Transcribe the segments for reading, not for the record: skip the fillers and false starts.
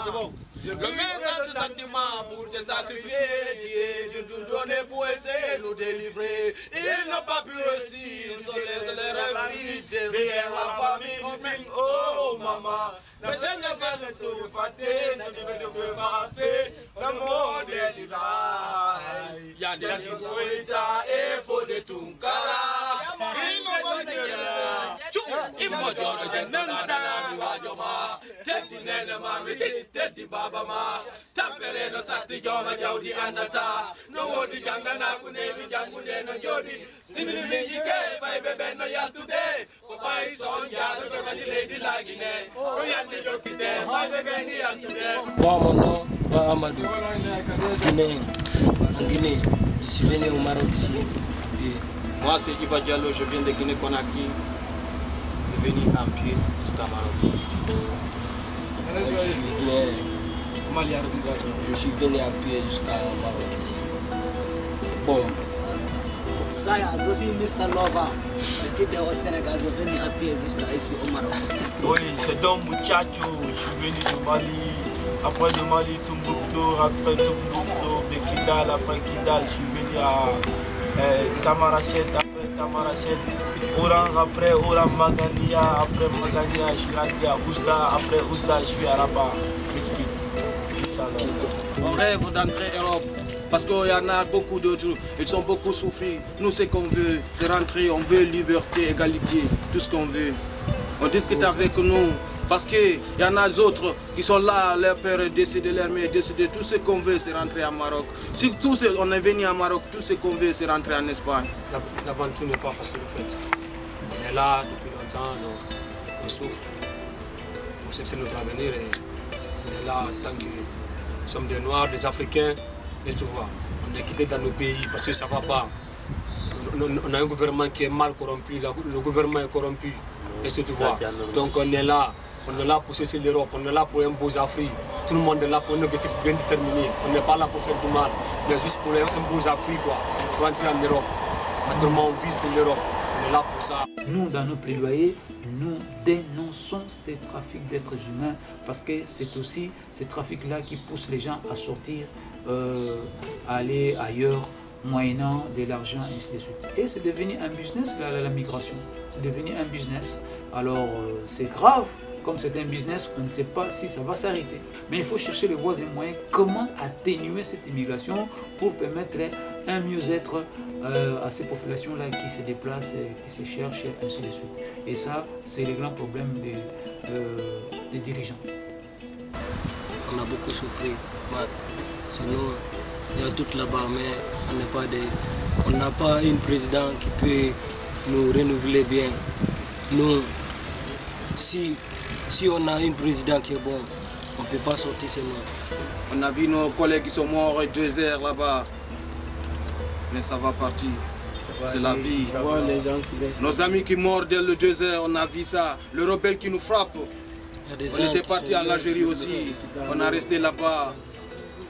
C'est bon. Le message de sentiment pour te sacrifier, Dieu nous donner pour essayer de nous délivrer. Ils n'ont pas pu réussir, ils sont les rêves derrière la famille. Oh maman, le Seigneur va nous faire fâter, nous devons faire le monde est libre. Yanni Koita et faut de Tunkara. Ils n'ont pas pu réussir. Ils m'ont dit Teddy nene mami si Teddy baba ma Tampere no sati joma jawdi andata No wodi jangana kunebi jangunde no jodi Simili minji ke bay bebe no yaltude Ko bay son jado to kani lady lagine Ko yante jokite bay bebe ni yaltude Moi mon nom Ba Amadou Guinéen en Guinée je suis venu au Maroc ici. Moi c'est Iba Diallo, je viens de Guinée Conakry. Je suis venu en pied jusqu'à Maroc. Je suis venu à pied jusqu'à Maroc ici. Bon. Saya, je suis Mr. Nova. Je quitte au Sénégal, je viens à pied jusqu'à ici au Maroc. Oui, c'est Dom Mouchacho. Je suis venu du Mali. Après le Mali, Tombouctou. Après Tombouctou, de Kidal. Après Kidal, je suis venu à Tamarachet. Après Tamarachet, Oran. Après Oran Magania. Après Magania, je suis rentré à Ouzda. Après Ouzda, je suis à Rabat. On rêve d'entrer en Europe parce qu'il y en a beaucoup d'autres, ils sont beaucoup souffrus. Nous, ce qu'on veut, c'est rentrer, on veut liberté, égalité, tout ce qu'on veut. On discute avec nous parce qu'il y en a d'autres qui sont là, leur père est décédé, leur mère est décédée. Tout ce qu'on veut, c'est rentrer en Maroc. Si on est venu à Maroc, tout ce qu'on veut, c'est rentrer en Espagne. L'aventure n'est pas facile en fait. On est là depuis longtemps, donc on souffre. On sait que c'est notre avenir et on est là en tant que nous sommes des Noirs, des Africains, et tu vois, on est quitté dans nos pays parce que ça ne va pas. On a un gouvernement qui est mal corrompu, le gouvernement est corrompu, et tu vois. Donc on est là pour cesser l'Europe, on est là pour un beau Afrique. Tout le monde est là pour un objectif bien déterminé. On n'est pas là pour faire du mal, mais juste pour un beau Afrique, quoi, pour entrer en Europe. Naturellement, on vise pour l'Europe. On est là pour ça. Nous, dans nos plaidoyers, nous dénonçons ces trafics d'êtres humains parce que c'est aussi ces trafics-là qui poussent les gens à sortir, à aller ailleurs, moyennant de l'argent, et ainsi de suite. Et c'est devenu un business, la migration. C'est devenu un business. Alors, c'est grave. Comme c'est un business, on ne sait pas si ça va s'arrêter. Mais il faut chercher les voies et moyens, comment atténuer cette immigration pour permettre un mieux-être à ces populations-là qui se déplacent, qui se cherchent, et ainsi de suite. Et ça, c'est le grand problème des dirigeants. On a beaucoup souffert. Sinon, il y a tout là-bas, mais on n'a pas un président qui peut nous renouveler bien. Nous, si on a un président qui est bon, on ne peut pas sortir sinon. On a vu nos collègues qui sont morts au désert là-bas. Mais ça va partir. C'est la vie. Nos amis qui meurent dans le désert, on a vu ça. Le rebelle qui nous frappe. On était parti en Algérie aussi. On a resté là-bas.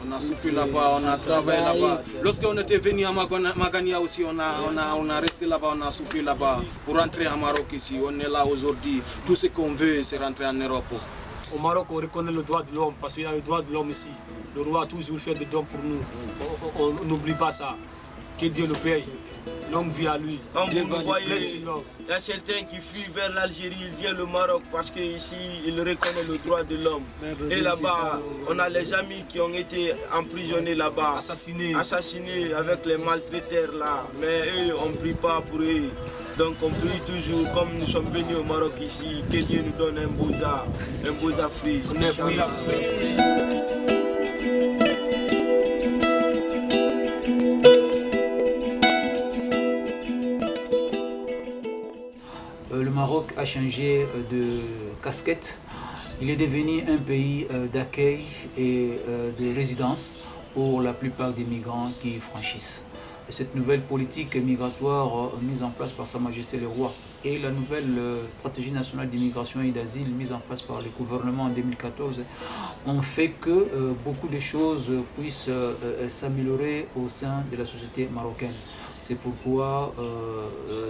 On a souffert là-bas, on a travaillé là-bas. Lorsqu'on était venu à Magania aussi, on a resté là-bas, on a souffert là-bas. Pour rentrer en Maroc ici, on est là aujourd'hui. Tout ce qu'on veut, c'est rentrer en Europe. Au Maroc, on reconnaît le droit de l'homme parce qu'il y a le droit de l'homme ici. Le roi a toujours fait des dons pour nous. On n'oublie pas ça. Que Dieu le paye. Longue vie à lui. Comme vous voyez, il y a certains qui fuient vers l'Algérie, ils viennent au Maroc parce qu'ici, ils reconnaissent le droit de l'homme. Et là-bas, on a les amis qui ont été emprisonnés là-bas, assassinés avec les maltraiteurs là. Mais eux, on ne prie pas pour eux. Donc on prie toujours, comme nous sommes venus au Maroc ici, que Dieu nous donne un beau Afrique. On est free. Le Maroc a changé de casquette. Il est devenu un pays d'accueil et de résidence pour la plupart des migrants qui franchissent. Et cette nouvelle politique migratoire mise en place par Sa Majesté le Roi et la nouvelle stratégie nationale d'immigration et d'asile mise en place par le gouvernement en 2014 ont fait que beaucoup de choses puissent s'améliorer au sein de la société marocaine. C'est pourquoi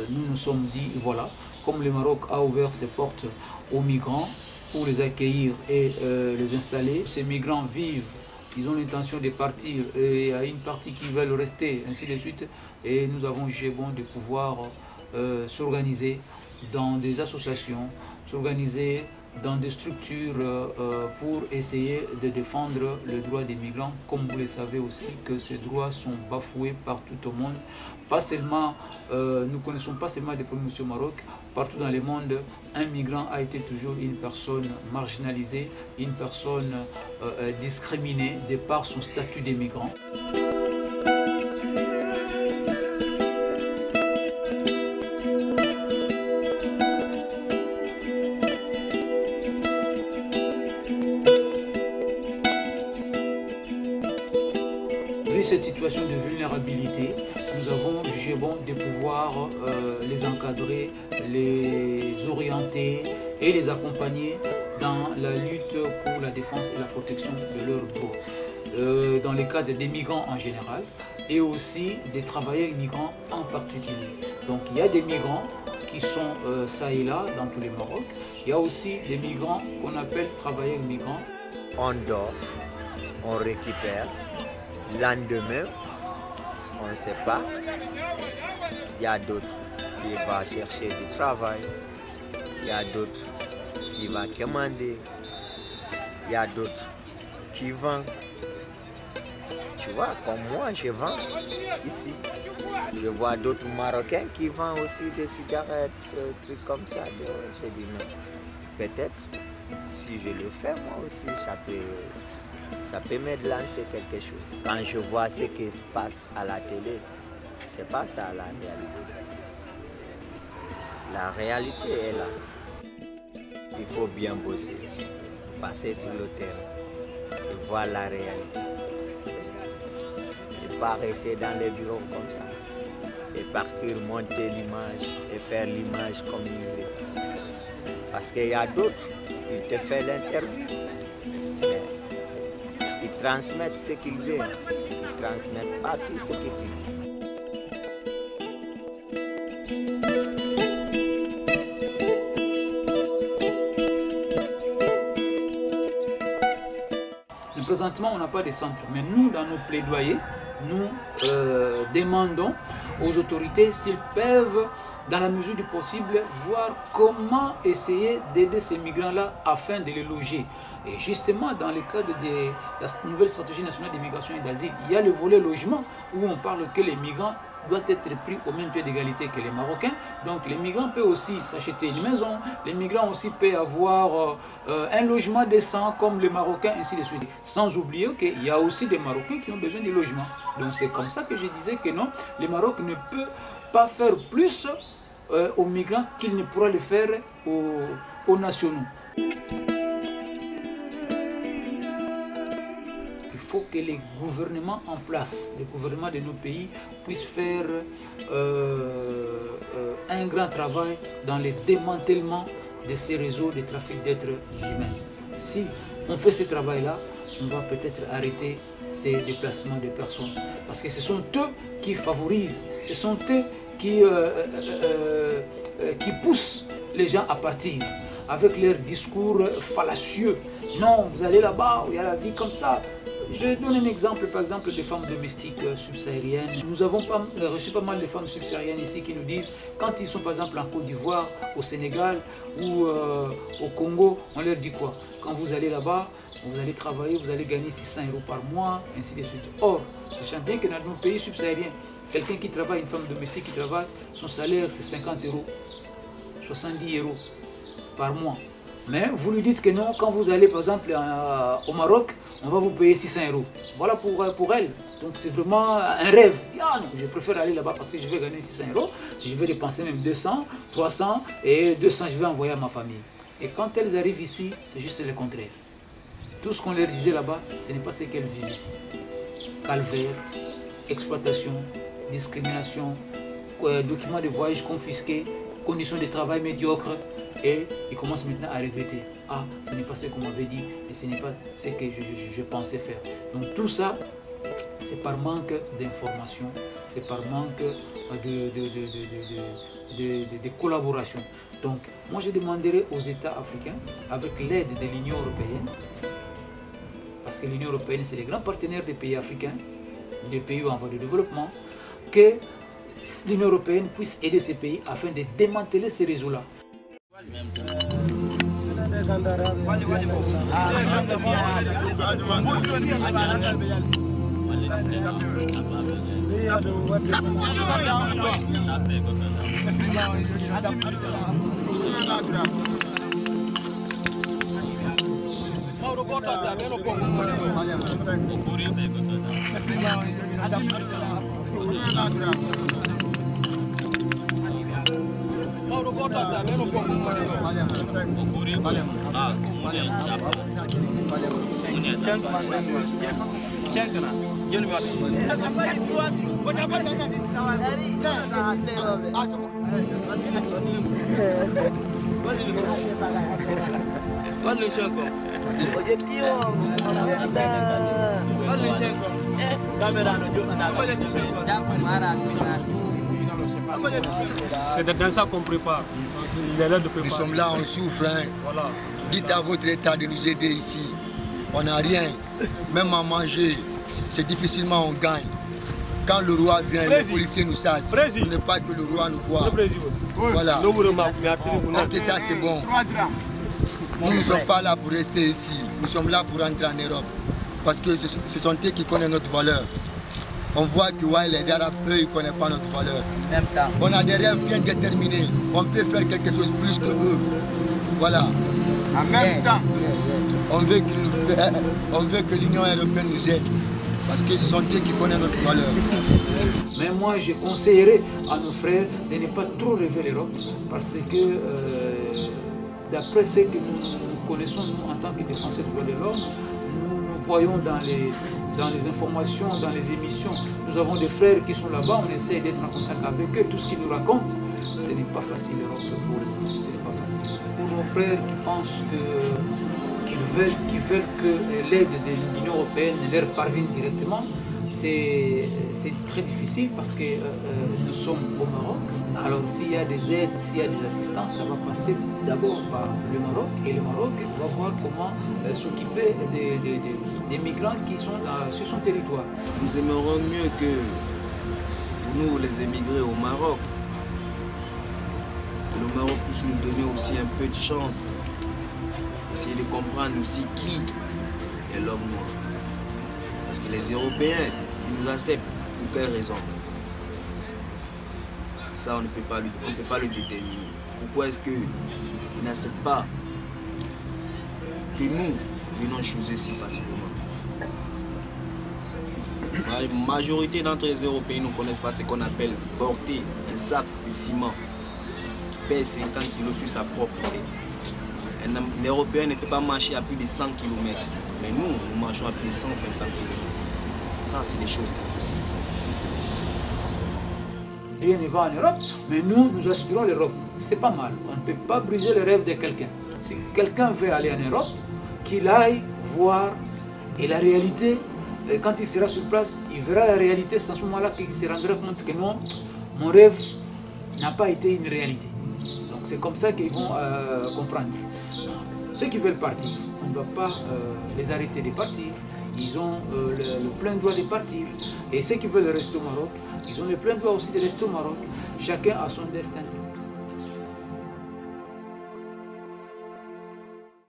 nous nous sommes dit, voilà, comme le Maroc a ouvert ses portes aux migrants pour les accueillir et les installer, ces migrants vivent. Ils ont l'intention de partir et il y a une partie qui veulent rester, ainsi de suite. Et nous avons jugé bon de pouvoir s'organiser dans des associations, s'organiser dans des structures pour essayer de défendre le droit des migrants. Comme vous le savez aussi que ces droits sont bafoués partout au monde. Pas seulement, nous ne connaissons pas seulement des promotions au Maroc, partout dans le monde, un migrant a été toujours une personne marginalisée, une personne discriminée de par son statut de migrant. Vu cette situation de vulnérabilité, nous avons jugé bon de pouvoir les encadrer, les orienter et les accompagner dans la lutte pour la défense et la protection de leurs droits. Dans le cadre des migrants en général et aussi des travailleurs migrants en particulier. Donc il y a des migrants qui sont ça et là dans tous les Maroc. Il y a aussi des migrants qu'on appelle travailleurs migrants. On dort, on récupère. Lendemain, on ne sait pas. Il y a d'autres qui vont chercher du travail. Il y a d'autres qui vont commander. Il y a d'autres qui vendent. Tu vois, comme moi, je vends ici. Je vois d'autres Marocains qui vendent aussi des cigarettes, trucs comme ça. Je dis non. Peut-être, si je le fais, moi aussi, ça peut me lancer quelque chose. Quand je vois ce qui se passe à la télé, c'est pas ça la réalité. La réalité est là. Il faut bien bosser, passer sur le terrain et voir la réalité. Ne pas rester dans les bureaux comme ça et partir monter l'image et faire l'image comme il veut. Parce qu'il y a d'autres, ils te font l'interview. Ils transmettent ce qu'ils veulent. Ils ne transmettent pas tout ce que tu dis. Présentement, on n'a pas de centre, mais nous, dans nos plaidoyers, nous demandons aux autorités s'ils peuvent, dans la mesure du possible, voir comment essayer d'aider ces migrants-là afin de les loger. Et justement, dans le cadre de la nouvelle stratégie nationale d'immigration et d'asile, il y a le volet logement où on parle que les migrants doivent être pris au même pied d'égalité que les Marocains. Donc les migrants peuvent aussi s'acheter une maison, les migrants aussi peuvent avoir un logement décent comme les Marocains, ainsi de suite. Sans oublier qu'il y a aussi des Marocains qui ont besoin de logement. Donc c'est comme ça que je disais que non, le Maroc ne peut pas faire plus aux migrants qu'il ne pourra le faire aux nationaux. Il faut que les gouvernements en place, les gouvernements de nos pays, puissent faire un grand travail dans le démantèlement de ces réseaux de trafic d'êtres humains. Si on fait ce travail-là, on va peut-être arrêter ces déplacements de personnes. Parce que ce sont eux qui favorisent, ce sont eux qui poussent les gens à partir avec leurs discours fallacieux. Non, vous allez là-bas, il y a la vie comme ça. Je donne un exemple, par exemple, des femmes domestiques subsahariennes. Nous avons reçu pas mal de femmes subsahariennes ici qui nous disent, quand ils sont par exemple en Côte d'Ivoire, au Sénégal ou au Congo, on leur dit quoi? Quand vous allez là-bas, vous allez travailler, vous allez gagner 600 € par mois, ainsi de suite. Or, sachant bien que dans nos pays subsahariens, quelqu'un qui travaille, une femme domestique qui travaille, son salaire c'est 50 €, 70 € par mois. Mais vous lui dites que non, quand vous allez par exemple au Maroc, on va vous payer 600 €. Voilà pour elle. Donc c'est vraiment un rêve. Ah non, je préfère aller là-bas parce que je vais gagner 600 €. Je vais dépenser même 200, 300 et 200 je vais envoyer à ma famille. Et quand elles arrivent ici, c'est juste le contraire. Tout ce qu'on leur disait là-bas, ce n'est pas ce qu'elles vivent ici. calvaire, exploitation, discrimination, documents de voyage confisqués, conditions de travail médiocres, et ils commencent maintenant à regretter. Ah, ce n'est pas ce qu'on m'avait dit et ce n'est pas ce que je pensais faire. Donc tout ça, c'est par manque d'information, c'est par manque de collaboration. Donc moi je demanderai aux États africains, avec l'aide de l'Union européenne, parce que l'Union européenne c'est les grands partenaires des pays africains, des pays en voie de développement, que l'Union européenne puisse aider ces pays afin de démanteler ces réseaux-là. C'est dans ça qu'on prépare. Nous sommes là, on souffre. Hein. Voilà. Dites à votre État de nous aider ici. On n'a rien. Même à manger, c'est difficilement on gagne. Quand le roi vient, les policiers nous chassent. Il n'est pas que le roi nous voit. Voilà. Est-ce que ça c'est bon? Nous ne sommes pas là pour rester ici. Nous sommes là pour entrer en Europe. Parce que ce sont eux qui connaissent notre valeur. On voit que ouais, les Arabes, eux, ils ne connaissent pas notre valeur. On a des rêves bien déterminés. On peut faire quelque chose plus que eux. Voilà. En même temps, on veut que l'Union européenne nous aide. Parce que ce sont eux qui connaissent notre valeur. Mais moi, je conseillerais à nos frères de ne pas trop rêver l'Europe. Parce que, d'après ce que nous connaissons, nous, en tant que défenseurs des droits de l'homme, nous voyons dans les informations, dans les émissions, nous avons des frères qui sont là-bas, on essaie d'être en contact avec eux, tout ce qu'ils nous racontent, ce n'est pas facile l'Europe pour eux, ce n'est pas facile. Pour nos frères qui pensent qu'ils veulent que l'aide de l'Union européenne leur parvienne directement, c'est très difficile parce que nous sommes au Maroc. Alors s'il y a des aides, s'il y a des assistances, ça va passer d'abord par le Maroc et le Maroc va voir comment s'occuper des migrants qui sont sur son territoire. Nous aimerions mieux que nous, les émigrés au Maroc, que le Maroc puisse nous donner aussi un peu de chance, essayer de comprendre aussi qui est l'homme noir. Parce que les Européens, ils nous acceptent pour quelle raison? Ça, on ne peut pas le déterminer. Pourquoi est-ce qu'ils n'acceptent pas que nous venons chez eux si facilement? La majorité d'entre les Européens ne connaissent pas ce qu'on appelle porter un sac de ciment qui pèse 50 kg sur sa propre tête. Un Européen ne peut pas marcher à plus de 100 km. Mais nous, nous marchons à plus de 150 km. Ça, c'est des choses impossibles. Rien ne va en Europe, mais nous aspirons à l'Europe. C'est pas mal. On ne peut pas briser le rêve de quelqu'un. Si quelqu'un veut aller en Europe, qu'il aille voir et la réalité. Et quand il sera sur place, il verra la réalité. C'est à ce moment-là qu'il se rendra compte que non, mon rêve n'a pas été une réalité. Donc c'est comme ça qu'ils vont comprendre. Ceux qui veulent partir, on ne va pas les arrêter de partir. Ils ont le plein droit de partir. Et ceux qui veulent rester au Maroc, ils ont le plein droit aussi de rester au Maroc. Chacun a son destin.